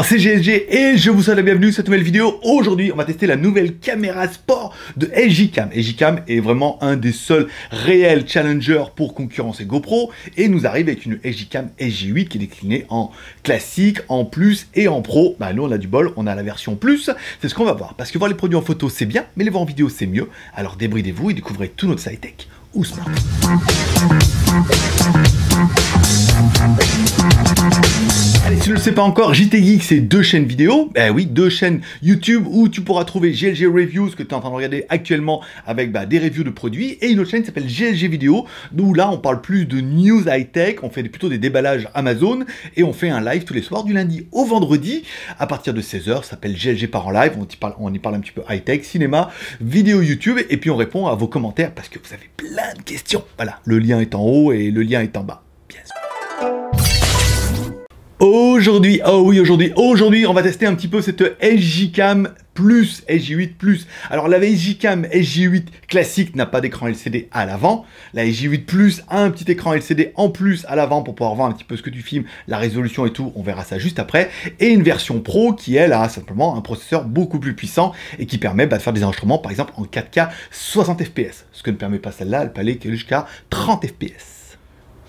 C'est GLG et je vous souhaite la bienvenue sur cette nouvelle vidéo. Aujourd'hui, on va tester la nouvelle caméra sport de LG-Cam. LG-Cam est vraiment un des seuls réels challengers pour concurrencer GoPro et nous arrive avec une LG-Cam SG8 qui est déclinée en classique, en plus et en pro. Bah, nous, on a du bol, on a la version plus. C'est ce qu'on va voir parce que voir les produits en photo, c'est bien, mais les voir en vidéo, c'est mieux. Alors débridez-vous et découvrez tout notre side tech ou smart. Allez, si tu ne le sais pas encore, JT Geek, c'est deux chaînes vidéo, ben oui, deux chaînes YouTube où tu pourras trouver GLG Reviews, que tu es en train de regarder actuellement avec des reviews de produits, et une autre chaîne qui s'appelle GLG Vidéo, où là, on parle plus de news high-tech, on fait plutôt des déballages Amazon, et on fait un live tous les soirs, du lundi au vendredi, à partir de 16h, ça s'appelle GLG Part en live, on y parle un petit peu high-tech, cinéma, vidéo YouTube, et puis on répond à vos commentaires, parce que vous avez plein de questions. Voilà, le lien est en haut et le lien est en bas, bien sûr. Aujourd'hui, aujourd'hui, on va tester un petit peu cette LG-Cam Plus, SG8 Plus. Alors la LG-Cam SG8 classique n'a pas d'écran LCD à l'avant. La SG8 Plus a un petit écran LCD en plus à l'avant pour pouvoir voir un petit peu ce que tu filmes, la résolution et tout. On verra ça juste après. Et une version Pro qui, elle, a simplement un processeur beaucoup plus puissant et qui permet de faire des enregistrements, par exemple, en 4K 60 fps. Ce que ne permet pas celle-là, elle peut aller jusqu'à 30 fps.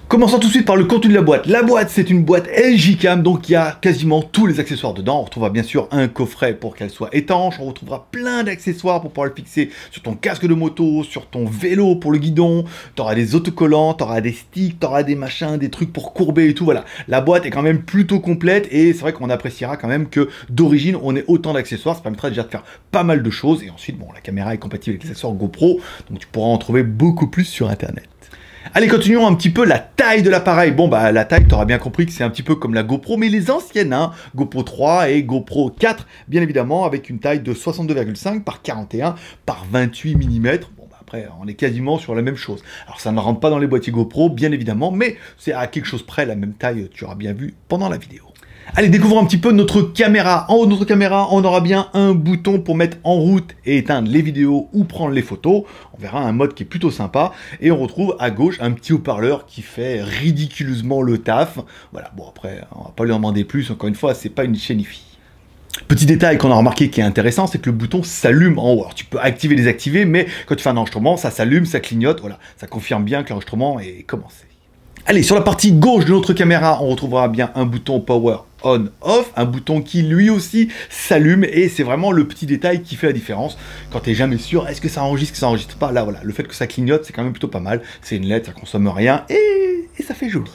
Commençons tout de suite par le contenu de la boîte. La boîte, c'est une boîte LG-Cam, donc il y a quasiment tous les accessoires dedans. On retrouvera bien sûr un coffret pour qu'elle soit étanche. On retrouvera plein d'accessoires pour pouvoir le fixer sur ton casque de moto, sur ton vélo pour le guidon. Tu auras des autocollants, tu auras des sticks, tu auras des machins, des trucs pour courber et tout. Voilà, la boîte est quand même plutôt complète et c'est vrai qu'on appréciera quand même que d'origine, on ait autant d'accessoires. Ça permettra déjà de faire pas mal de choses. Et ensuite, bon, la caméra est compatible avec les accessoires GoPro, donc tu pourras en trouver beaucoup plus sur Internet. Allez, continuons un petit peu la taille de l'appareil. Bon, bah, la taille, tu auras bien compris que c'est un petit peu comme la GoPro, mais les anciennes, hein, GoPro 3 et GoPro 4, bien évidemment, avec une taille de 62,5 par 41 par 28 mm. Bon, bah, après, on est quasiment sur la même chose. Alors, ça ne rentre pas dans les boîtiers GoPro, bien évidemment, mais c'est à quelque chose près la même taille, tu auras bien vu pendant la vidéo. Allez, découvrons un petit peu notre caméra. En haut de notre caméra, on aura bien un bouton pour mettre en route et éteindre les vidéos ou prendre les photos. On verra un mode qui est plutôt sympa. Et on retrouve à gauche un petit haut-parleur qui fait ridiculeusement le taf. Voilà, bon après, on va pas lui en demander plus. Encore une fois, c'est pas une chaîne IFI. Petit détail qu'on a remarqué qui est intéressant, c'est que le bouton s'allume en haut. Alors tu peux activer et désactiver, mais quand tu fais un enregistrement, ça s'allume, ça clignote. Voilà, ça confirme bien que l'enregistrement est commencé. Allez, sur la partie gauche de notre caméra, on retrouvera bien un bouton Power On/Off, un bouton qui lui aussi s'allume et c'est vraiment le petit détail qui fait la différence. Quand tu n'es jamais sûr, est-ce que ça enregistre, que ça enregistre pas, là voilà, le fait que ça clignote, c'est quand même plutôt pas mal. C'est une LED, ça consomme rien et ça fait joli.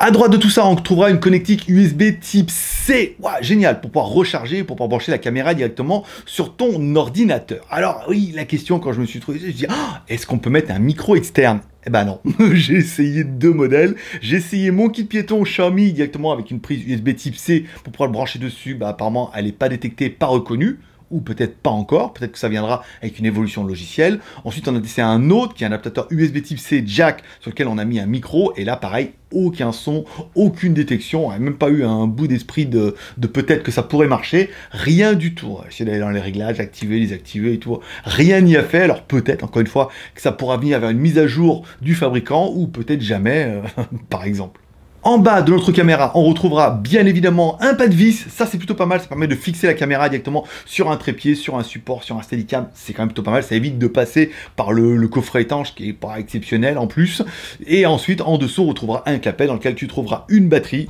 À droite de tout ça, on trouvera une connectique USB type C. Wow, génial, pour pouvoir recharger, pour pouvoir brancher la caméra directement sur ton ordinateur. Alors oui, la question quand je me suis trouvé, je me suis dit, est-ce qu'on peut mettre un micro externe? Eh ben non, j'ai essayé deux modèles. J'ai essayé mon kit piéton Xiaomi directement avec une prise USB type C pour pouvoir le brancher dessus. Bah, apparemment, elle n'est pas détectée, pas reconnue. Ou peut-être pas encore, peut-être que ça viendra avec une évolution logicielle. Ensuite, on a essayé un autre qui est un adaptateur USB type C jack sur lequel on a mis un micro. Et là, pareil, aucun son, aucune détection. On n'a même pas eu un bout d'esprit de peut-être que ça pourrait marcher. Rien du tout. Essayer d'aller dans les réglages, activer, désactiver et tout. Rien n'y a fait. Alors peut-être, encore une fois, que ça pourra venir vers une mise à jour du fabricant ou peut-être jamais, par exemple. En bas de notre caméra, on retrouvera bien évidemment un pas de vis. Ça, c'est plutôt pas mal. Ça permet de fixer la caméra directement sur un trépied, sur un support, sur un Steadicam. C'est quand même plutôt pas mal. Ça évite de passer par le coffret étanche qui est pas exceptionnel en plus. Et ensuite, en dessous, on retrouvera un clapet dans lequel tu trouveras une batterie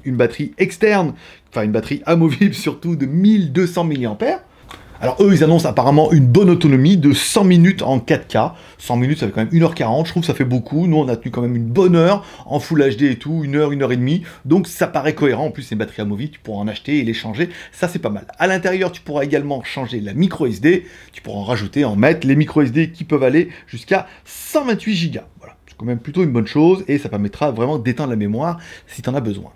externe, enfin une batterie amovible surtout de 1200 mAh. Alors eux, ils annoncent apparemment une bonne autonomie de 100 minutes en 4K. 100 minutes, ça fait quand même 1h40, je trouve que ça fait beaucoup. Nous, on a tenu quand même une bonne heure en Full HD et tout, 1 heure, 1 heure et demie. Donc ça paraît cohérent. En plus, c'est une batterie amovible, tu pourras en acheter et les changer. Ça, c'est pas mal. À l'intérieur, tu pourras également changer la micro SD. Tu pourras en rajouter, en mettre les micro SD qui peuvent aller jusqu'à 128 Go. Voilà, c'est quand même plutôt une bonne chose et ça permettra vraiment d'éteindre la mémoire si tu en as besoin.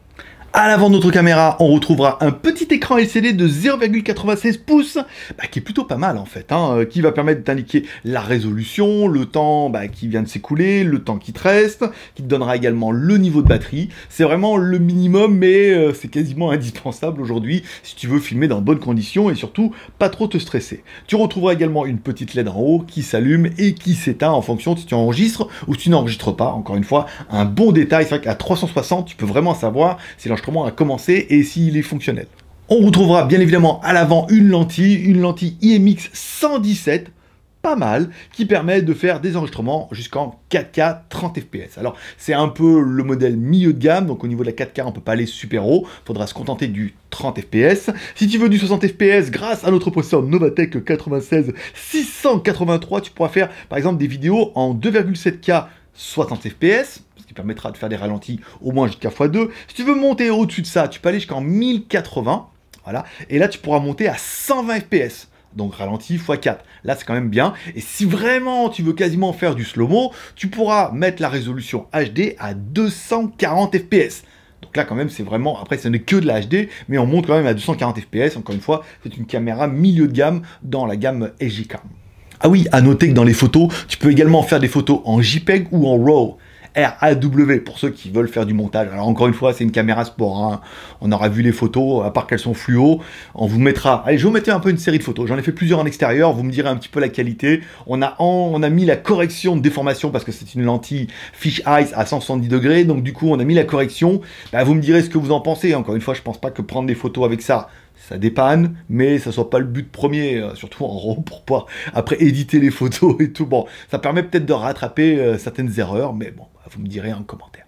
À l'avant de notre caméra, on retrouvera un petit écran LCD de 0,96 pouces, qui est plutôt pas mal en fait, qui va permettre d'indiquer la résolution, le temps qui vient de s'écouler, le temps qui te reste, qui te donnera également le niveau de batterie. C'est vraiment le minimum, mais c'est quasiment indispensable aujourd'hui si tu veux filmer dans de bonnes conditions et surtout pas trop te stresser. Tu retrouveras également une petite LED en haut qui s'allume et qui s'éteint en fonction de si tu enregistres ou si tu n'enregistres pas. Encore une fois, un bon détail, c'est vrai qu'à 360, tu peux vraiment savoir si l'enregistrement a commencé et s'il est fonctionnel. On retrouvera bien évidemment à l'avant une lentille IMX 117, pas mal, qui permet de faire des enregistrements jusqu'en 4K 30 fps. Alors c'est un peu le modèle milieu de gamme, donc au niveau de la 4K on peut pas aller super haut, faudra se contenter du 30 fps. Si tu veux du 60 fps, grâce à notre processeur Novatec 96683, tu pourras faire par exemple des vidéos en 2,7K 60 fps, ce qui permettra de faire des ralentis au moins jusqu'à x2. Si tu veux monter au-dessus de ça, tu peux aller jusqu'en 1080, voilà, et là tu pourras monter à 120 fps. Donc ralenti x4. Là, c'est quand même bien. Et si vraiment tu veux quasiment faire du slow-mo, tu pourras mettre la résolution HD à 240 fps. Donc là, quand même, c'est vraiment... Après, ce n'est que de la HD, mais on monte quand même à 240 fps. Encore une fois, c'est une caméra milieu de gamme dans la gamme SJCam. Ah oui, à noter que dans les photos, tu peux également faire des photos en JPEG ou en RAW. RAW pour ceux qui veulent faire du montage. Alors encore une fois, c'est une caméra sport, on aura vu les photos, à part qu'elles sont fluo, on vous mettra... Allez, je vais vous mettre un peu une série de photos, j'en ai fait plusieurs en extérieur, vous me direz un petit peu la qualité. On a mis la correction de déformation parce que c'est une lentille fish eyes à 170 degrés, donc du coup on a mis la correction. Vous me direz ce que vous en pensez. Encore une fois, je pense pas que prendre des photos avec ça dépanne, mais ça soit pas le but premier, surtout en RAW, pour pas après éditer les photos et tout. Bon, ça permet peut-être de rattraper certaines erreurs, mais bon, vous me direz en commentaire.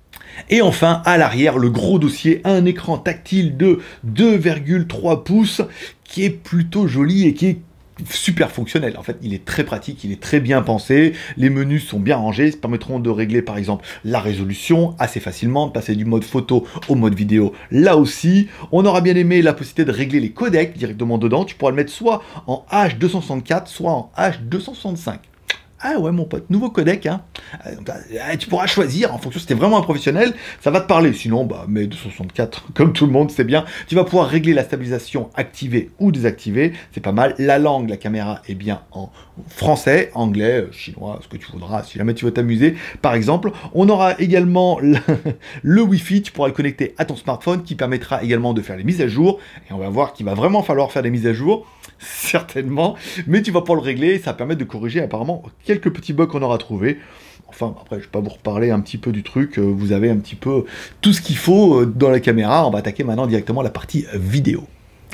Et enfin, à l'arrière, le gros dossier, un écran tactile de 2,3 pouces qui est plutôt joli et qui est super fonctionnel. En fait, il est très pratique, il est très bien pensé, les menus sont bien rangés, ça permettront de régler par exemple la résolution assez facilement, de passer du mode photo au mode vidéo. Là aussi, on aura bien aimé la possibilité de régler les codecs directement dedans. Tu pourras le mettre soit en H264, soit en H265. Ah ouais mon pote, nouveau codec, tu pourras choisir en fonction si t'es vraiment un professionnel, ça va te parler, sinon mais 264, comme tout le monde c'est bien. Tu vas pouvoir régler la stabilisation activée ou désactivée, c'est pas mal. La langue, la caméra est bien en français, anglais, chinois, ce que tu voudras, si jamais tu veux t'amuser par exemple. On aura également le Wi-Fi, tu pourras le connecter à ton smartphone qui permettra également de faire les mises à jour, et on va voir qu'il va vraiment falloir faire des mises à jour, certainement, mais tu vas pouvoir le régler, ça va permettre de corriger apparemment quelques petits bugs qu'on aura trouvés. Enfin, après, je vais pas vous reparler un petit peu du truc, vous avez un petit peu tout ce qu'il faut dans la caméra. On va attaquer maintenant directement la partie vidéo.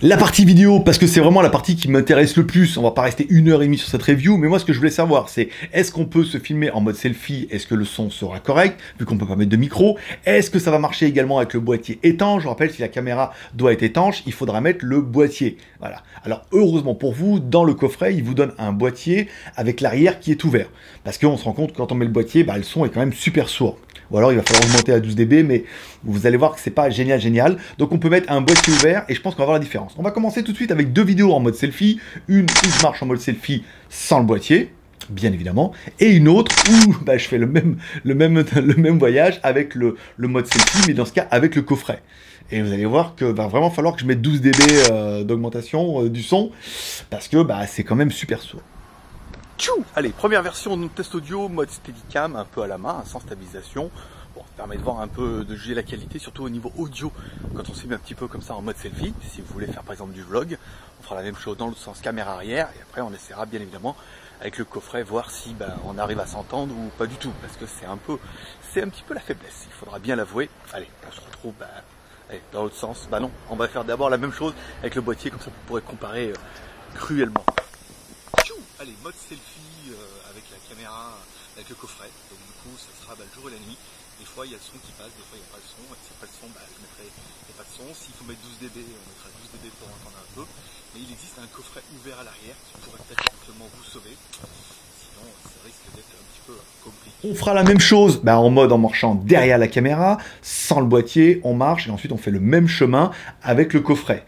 La partie vidéo, parce que c'est vraiment la partie qui m'intéresse le plus, on va pas rester 1h30 sur cette review, mais moi ce que je voulais savoir c'est, est-ce qu'on peut se filmer en mode selfie, est-ce que le son sera correct, vu qu'on peut pas mettre de micro, est-ce que ça va marcher également avec le boîtier étanche, je rappelle si la caméra doit être étanche, il faudra mettre le boîtier, voilà. Alors heureusement pour vous, dans le coffret, il vous donne un boîtier avec l'arrière qui est ouvert, parce qu'on se rend compte que quand on met le boîtier, le son est quand même super sourd. Ou alors il va falloir augmenter à 12 dB, mais vous allez voir que c'est pas génial. Donc on peut mettre un boîtier ouvert et je pense qu'on va voir la différence. On va commencer tout de suite avec deux vidéos en mode selfie. Une où je marche en mode selfie sans le boîtier, bien évidemment, et une autre où je fais le même voyage avec le mode selfie, mais dans ce cas avec le coffret. Et vous allez voir que va vraiment falloir que je mette 12 dB d'augmentation du son, parce que c'est quand même super sourd. Allez, première version de notre test audio, mode Steadicam, un peu à la main, sans stabilisation. Bon, ça permet de voir un peu, de juger la qualité, surtout au niveau audio, quand on s'est mis un petit peu comme ça en mode selfie. Si vous voulez faire par exemple du vlog, on fera la même chose dans l'autre sens, caméra arrière, et après on essaiera bien évidemment avec le coffret, voir si on arrive à s'entendre ou pas du tout, parce que c'est un petit peu la faiblesse, il faudra bien l'avouer. Allez, on se retrouve allez, dans l'autre sens. Non, on va faire d'abord la même chose avec le boîtier, comme ça vous pourrez comparer cruellement. Allez, mode selfie avec la caméra, avec le coffret. Donc du coup, ça sera le jour et la nuit. Des fois, il y a le son qui passe, des fois, il n'y a pas le son. Et s'il n'y a pas de son, je mettrai il n'y a pas de son. S'il faut mettre 12 dB, on mettra 12 dB pour entendre un peu. Mais il existe un coffret ouvert à l'arrière qui pourrait peut-être éventuellement vous sauver. Sinon, ça risque d'être un petit peu compliqué. On fera la même chose en mode en marchant derrière la caméra, sans le boîtier, on marche et ensuite on fait le même chemin avec le coffret.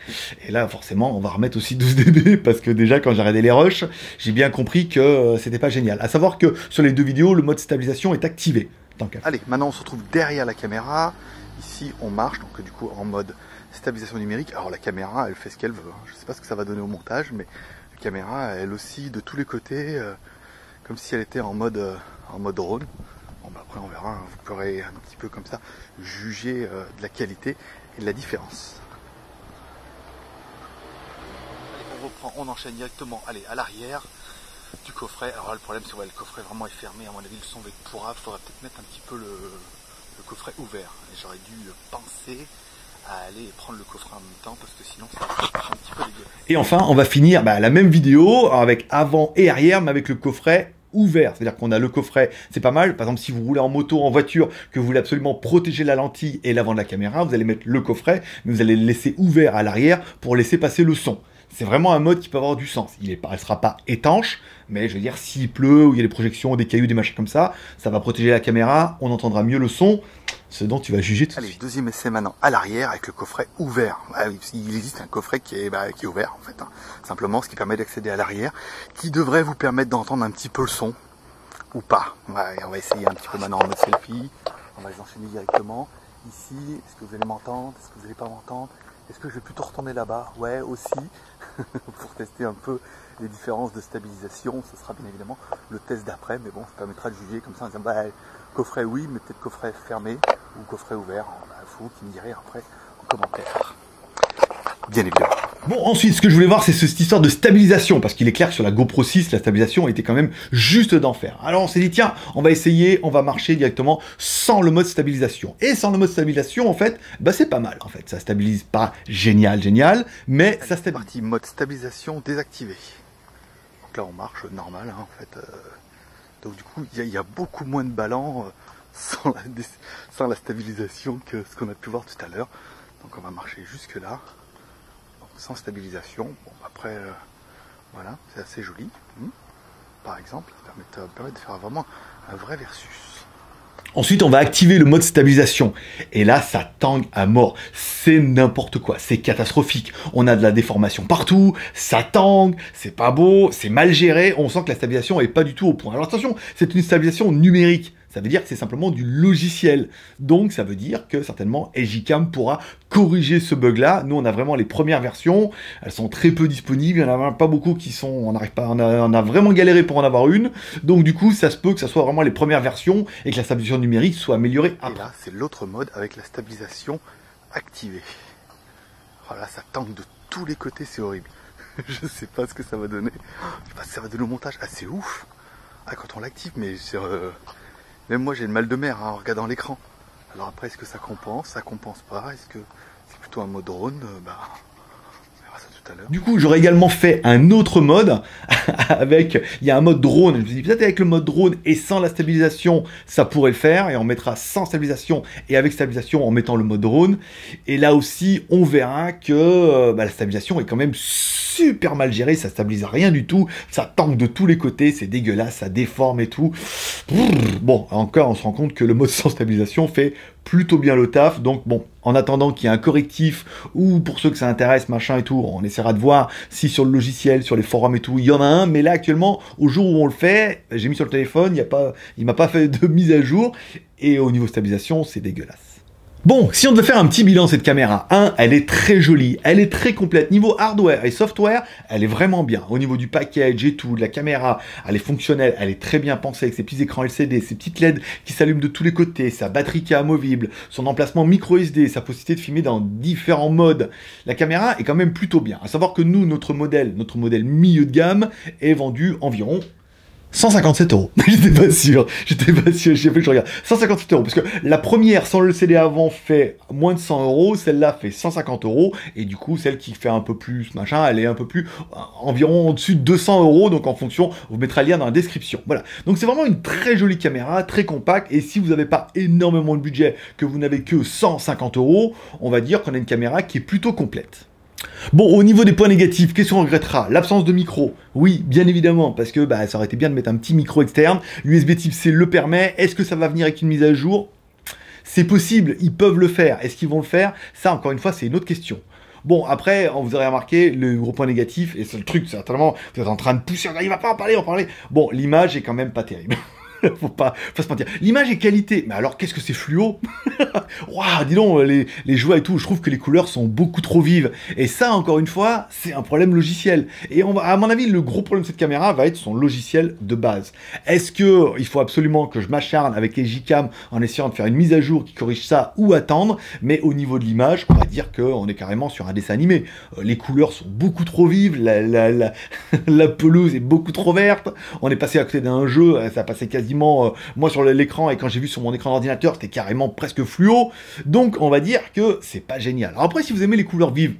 Et là forcément on va remettre aussi 12 dB parce que déjà quand j'ai regardé les rushs, j'ai bien compris que c'était pas génial. À savoir que sur les deux vidéos, le mode stabilisation est activé. tant qu'à faire. Allez, maintenant on se retrouve derrière la caméra. Ici on marche, donc du coup en mode stabilisation numérique. Alors la caméra elle fait ce qu'elle veut, hein. Je sais pas ce que ça va donner au montage, mais la caméra elle aussi de tous les côtés, comme si elle était en mode drone. Bon bah après on verra, hein. Vous pourrez un petit peu comme ça juger de la qualité et de la différence. Allez, on reprend, on enchaîne directement, allez, à l'arrière du coffret. Alors là le problème c'est que le coffret vraiment est fermé, à mon avis le son va être pourrave, il faudra peut-être mettre un petit peu le coffret ouvert. Et j'aurais dû penser à aller prendre le coffret en même temps parce que sinon ça va être un petit peu dégueulasse. Et enfin, on va finir la même vidéo avec avant et arrière, mais avec le coffret ouvert. C'est-à-dire qu'on a le coffret, c'est pas mal. Par exemple, si vous roulez en moto, en voiture, que vous voulez absolument protéger la lentille et l'avant de la caméra, vous allez mettre le coffret, mais vous allez le laisser ouvert à l'arrière pour laisser passer le son. C'est vraiment un mode qui peut avoir du sens. Il ne sera pas étanche, mais je veux dire, s'il pleut, ou il y a des projections, des cailloux, des machins comme ça va protéger la caméra, on entendra mieux le son, ce dont tu vas juger tout de suite. Allez, deuxième essai maintenant à l'arrière avec le coffret ouvert. Ah oui, il existe un coffret qui est ouvert en fait, hein. Simplement ce qui permet d'accéder à l'arrière, qui devrait vous permettre d'entendre un petit peu le son, ou pas. Ouais, on va essayer un petit peu maintenant en mode selfie, on va les enchaîner directement. Ici, est-ce que vous allez m'entendre? Est-ce que vous n'allez pas m'entendre? Est-ce que je vais plutôt retourner là-bas? Ouais, aussi. Pour tester un peu les différences de stabilisation, ce sera bien évidemment le test d'après, mais bon, ça permettra de juger comme ça en disant, coffret oui, mais peut-être coffret fermé ou coffret ouvert. Faut qui me direz après en commentaire. Bien évidemment. Bon, ensuite, ce que je voulais voir, c'est cette histoire de stabilisation, parce qu'il est clair que sur la GoPro 6, la stabilisation était quand même juste d'enfer. Alors on s'est dit, tiens, on va essayer, on va marcher directement sans le mode stabilisation. Et sans le mode stabilisation, en fait, c'est pas mal, en fait. Ça stabilise pas génial, mais ça stabilise. Partie mode stabilisation désactivé. Donc là, on marche normal, hein, en fait. Donc du coup, il y a beaucoup moins de ballons sans la stabilisation que ce qu'on a pu voir tout à l'heure. Donc on va marcher jusque là. Sans stabilisation. Bon, après, voilà, c'est assez joli. Par exemple, ça permet de faire vraiment un vrai versus. Ensuite, on va activer le mode stabilisation. Et là, ça tangue à mort. C'est n'importe quoi. C'est catastrophique. On a de la déformation partout. Ça tangue. C'est pas beau. C'est mal géré. On sent que la stabilisation est pas du tout au point. Alors attention, c'est une stabilisation numérique. Ça veut dire que c'est simplement du logiciel. Donc, ça veut dire que certainement SJCam pourra corriger ce bug-là. Nous, on a vraiment les premières versions. Elles sont très peu disponibles. Il n'y en a pas beaucoup qui sont... On a vraiment galéré pour en avoir une. Donc, du coup, ça se peut que ça soit vraiment les premières versions et que la stabilisation numérique soit améliorée après. Et là, c'est l'autre mode avec la stabilisation activée. Voilà, ça tangue de tous les côtés. C'est horrible. Je sais pas ce que ça va donner. Je sais pas si ça va donner au montage. Ah, c'est ouf. Ah, quand on l'active, mais c'est... Même moi j'ai le mal de mer en regardant l'écran. Alors après est-ce que ça compense pas? Est-ce que c'est plutôt un mode drone? On verra ça tout à l'heure. Du coup j'aurais également fait un autre mode avec, il y a un mode drone, je me suis dit peut-être avec le mode drone et sans la stabilisation ça pourrait le faire, et on mettra sans stabilisation et avec stabilisation en mettant le mode drone, et là aussi on verra que la stabilisation est quand même super mal gérée, ça stabilise rien du tout, ça tangue de tous les côtés, c'est dégueulasse, ça déforme et tout. Bon, encore on se rend compte que le mode sans stabilisation fait plutôt bien le taf, donc bon, en attendant qu'il y ait un correctif, ou pour ceux que ça intéresse, machin et tout, on essaiera de voir si sur le logiciel, sur les forums et tout, il y en a un, mais là actuellement, au jour où on le fait, j'ai mis sur le téléphone, il m'a pas fait de mise à jour, et au niveau stabilisation, c'est dégueulasse. Bon, si on devait faire un petit bilan de cette caméra, elle est très jolie, elle est très complète. Niveau hardware et software, elle est vraiment bien. Au niveau du package et tout, de la caméra, elle est fonctionnelle, elle est très bien pensée avec ses petits écrans LCD, ses petites LED qui s'allument de tous les côtés, sa batterie qui est amovible, son emplacement micro SD, sa possibilité de filmer dans différents modes. La caméra est quand même plutôt bien. À savoir que nous, notre modèle milieu de gamme est vendu environ 157 €. J'étais pas sûr, j'ai fait que je regarde. 157 €, parce que la première sans le CD avant fait moins de 100 €, celle-là fait 150 €, et du coup, celle qui fait un peu plus, machin, elle est un peu plus, environ au-dessus de 200 €, donc en fonction, on vous mettra le lien dans la description. Voilà. Donc c'est vraiment une très jolie caméra, très compacte, et si vous n'avez pas énormément de budget, que vous n'avez que 150 €, on va dire qu'on a une caméra qui est plutôt complète. Bon, au niveau des points négatifs, qu'est-ce qu'on regrettera? L'absence de micro. Oui, bien évidemment, parce que ça aurait été bien de mettre un petit micro externe. L'USB type C le permet. Est-ce que ça va venir avec une mise à jour? C'est possible, ils peuvent le faire. Est-ce qu'ils vont le faire? Ça, encore une fois, c'est une autre question. Bon, après, vous aurez remarqué, le gros point négatif, et c'est le truc, certainement, vous êtes en train de pousser, il va pas en parler, Bon, l'image est quand même pas terrible. Faut pas se mentir. L'image est qualité, mais alors qu'est-ce que c'est fluo? Waouh, dis donc, les joies et tout, je trouve que les couleurs sont beaucoup trop vives. Et ça, encore une fois, c'est un problème logiciel. Et à mon avis, le gros problème de cette caméra va être son logiciel de base. Est-ce que il faut absolument que je m'acharne avec EJCam en essayant de faire une mise à jour qui corrige ça ou attendre? Mais au niveau de l'image, on va dire qu'on est carrément sur un dessin animé. Les couleurs sont beaucoup trop vives, la pelouse est beaucoup trop verte. On est passé à côté d'un jeu, ça passait quasiment moi sur l'écran, et quand j'ai vu sur mon écran d'ordinateur, c'était carrément presque fluo. Donc on va dire que c'est pas génial. Alors après, si vous aimez les couleurs vives,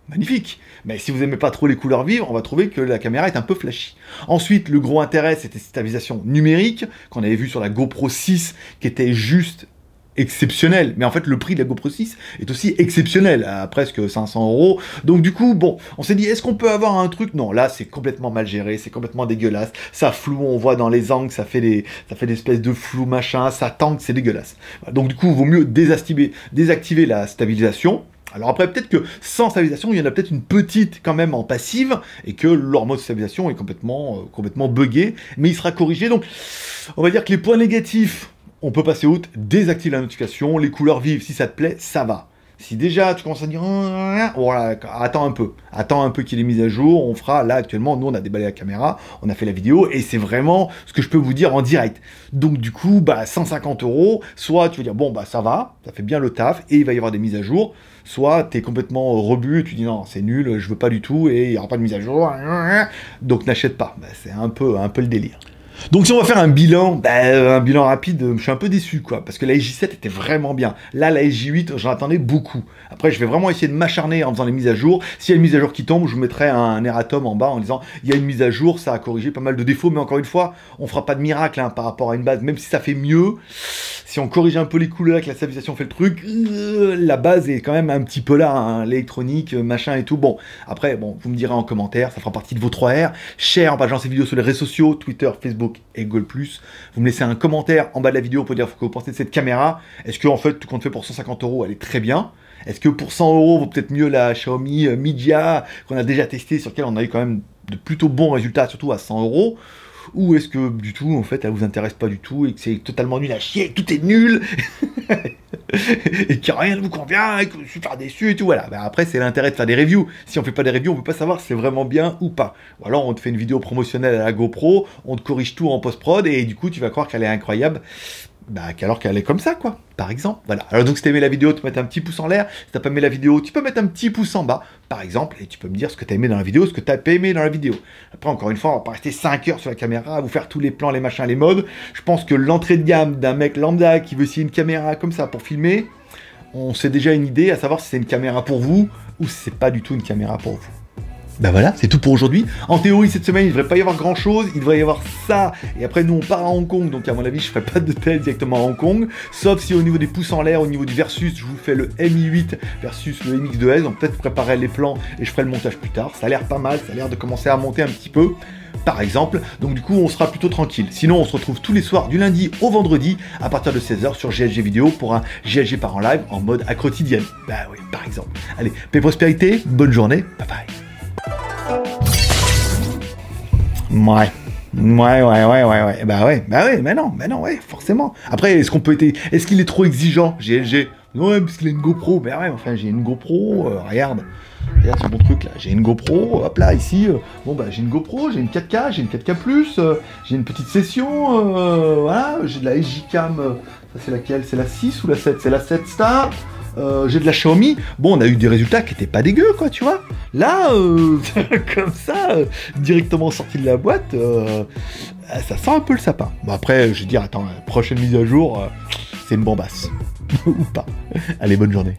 magnifique. Mais si vous aimez pas trop les couleurs vives, on va trouver que la caméra est un peu flashy. Ensuite, le gros intérêt, c'était cette stabilisation numérique qu'on avait vu sur la GoPro 6, qui était juste exceptionnel. Mais en fait, le prix de la GoPro 6 est aussi exceptionnel, à presque 500 €. Donc du coup, bon, on s'est dit, est-ce qu'on peut avoir un truc? Non, là, c'est complètement mal géré, c'est complètement dégueulasse. Ça floue, on voit dans les angles, ça fait des espèces de flou, machin, ça tangue, c'est dégueulasse. Donc du coup, il vaut mieux désactiver la stabilisation. Alors après, peut-être que sans stabilisation, il y en a peut-être une petite quand même en passive, et que leur mode de stabilisation est complètement buggé, mais il sera corrigé. Donc, on va dire que les points négatifs, on peut passer outre, désactive la notification, les couleurs vives, si ça te plaît, ça va. Si déjà tu commences à dire, voilà, attends un peu qu'il est mis à jour, on fera, là actuellement, nous on a déballé la caméra, on a fait la vidéo, et c'est vraiment ce que je peux vous dire en direct. Donc du coup, bah 150 €, soit tu vas dire, bon bah ça va, ça fait bien le taf, et il va y avoir des mises à jour, soit tu es complètement rebut, tu dis non, c'est nul, je veux pas du tout, et il n'y aura pas de mise à jour, donc n'achète pas. Bah, c'est un peu le délire. Donc si on va faire un bilan rapide, je suis un peu déçu quoi, parce que la SJ7 était vraiment bien. Là, la SJ8, j'en attendais beaucoup. Après, je vais vraiment essayer de m'acharner en faisant les mises à jour. S'il y a une mise à jour qui tombe, je vous mettrai un erratum en bas en disant, il y a une mise à jour, ça a corrigé pas mal de défauts, mais encore une fois, on fera pas de miracle hein, par rapport à une base, même si ça fait mieux. Si on corrige un peu les couleurs, que la stabilisation fait le truc, la base est quand même un petit peu là, hein, l'électronique, machin et tout. Bon, après, bon, vous me direz en commentaire, ça fera partie de vos 3R. Share en partageant ces vidéos sur les réseaux sociaux, Twitter, Facebook et Google+. Vous me laissez un commentaire en bas de la vidéo pour dire ce que vous pensez de cette caméra. Est-ce que en fait, tout compte fait pour 150 €, elle est très bien? Est-ce que pour 100 € vaut peut-être mieux la Xiaomi Mijia qu'on a déjà testé, sur laquelle on a eu quand même de plutôt bons résultats, surtout à 100 €? Ou est-ce que du tout, en fait, elle vous intéresse pas du tout et que c'est totalement nul à chier, que tout est nul et que rien ne vous convient et que je suis super déçu et tout, voilà. Bah après, c'est l'intérêt de faire des reviews. Si on fait pas des reviews, on peut pas savoir si c'est vraiment bien ou pas. Ou alors, on te fait une vidéo promotionnelle à la GoPro, on te corrige tout en post-prod et du coup, tu vas croire qu'elle est incroyable. Bah, alors qu'elle est comme ça, quoi, par exemple. Voilà. Alors, donc, si t'as aimé la vidéo, tu peux mettre un petit pouce en l'air. Si t'as pas aimé la vidéo, tu peux mettre un petit pouce en bas, par exemple, et tu peux me dire ce que t'as aimé dans la vidéo, ce que t'as pas aimé dans la vidéo. Après, encore une fois, on va pas rester 5 heures sur la caméra à vous faire tous les plans, les machins, les modes. Je pense que l'entrée de gamme d'un mec lambda qui veut essayer une caméra comme ça pour filmer, on sait déjà une idée à savoir si c'est une caméra pour vous ou si c'est pas du tout une caméra pour vous. Ben voilà, c'est tout pour aujourd'hui. En théorie, cette semaine, il ne devrait pas y avoir grand chose. Il devrait y avoir ça. Et après, nous, on part à Hong Kong. Donc, à mon avis, je ne ferai pas de tel directement à Hong Kong. Sauf si au niveau des pouces en l'air, au niveau du versus, je vous fais le Mi8 versus le MX2S. Donc, peut-être préparer les plans et je ferai le montage plus tard. Ça a l'air pas mal. Ça a l'air de commencer à monter un petit peu, par exemple. Donc, du coup, on sera plutôt tranquille. Sinon, on se retrouve tous les soirs du lundi au vendredi à partir de 16 h sur GLG Vidéo pour un GLG par en live en mode à quotidienne. Bah oui, par exemple. Allez, paix et prospérité. Bonne journée. Bye bye. Ouais, mais non, ouais, forcément. Après, est-ce qu'il est trop exigeant, GLG? Ouais, parce qu'il a une GoPro, mais ouais, enfin, j'ai une GoPro, regarde ce bon truc là, j'ai une GoPro, hop là, ici, bon bah, j'ai une GoPro, j'ai une 4K, j'ai une 4K+, j'ai une petite session, voilà, j'ai de la SJCam, ça c'est laquelle? C'est la 6 ou la 7? C'est la 7 Star. J'ai de la Xiaomi, bon on a eu des résultats qui étaient pas dégueux quoi, tu vois. Là, comme ça, directement sorti de la boîte, ça sent un peu le sapin. Bon après, je vais dire, attends, prochaine mise à jour, c'est une bombasse. Ou pas. Allez, bonne journée.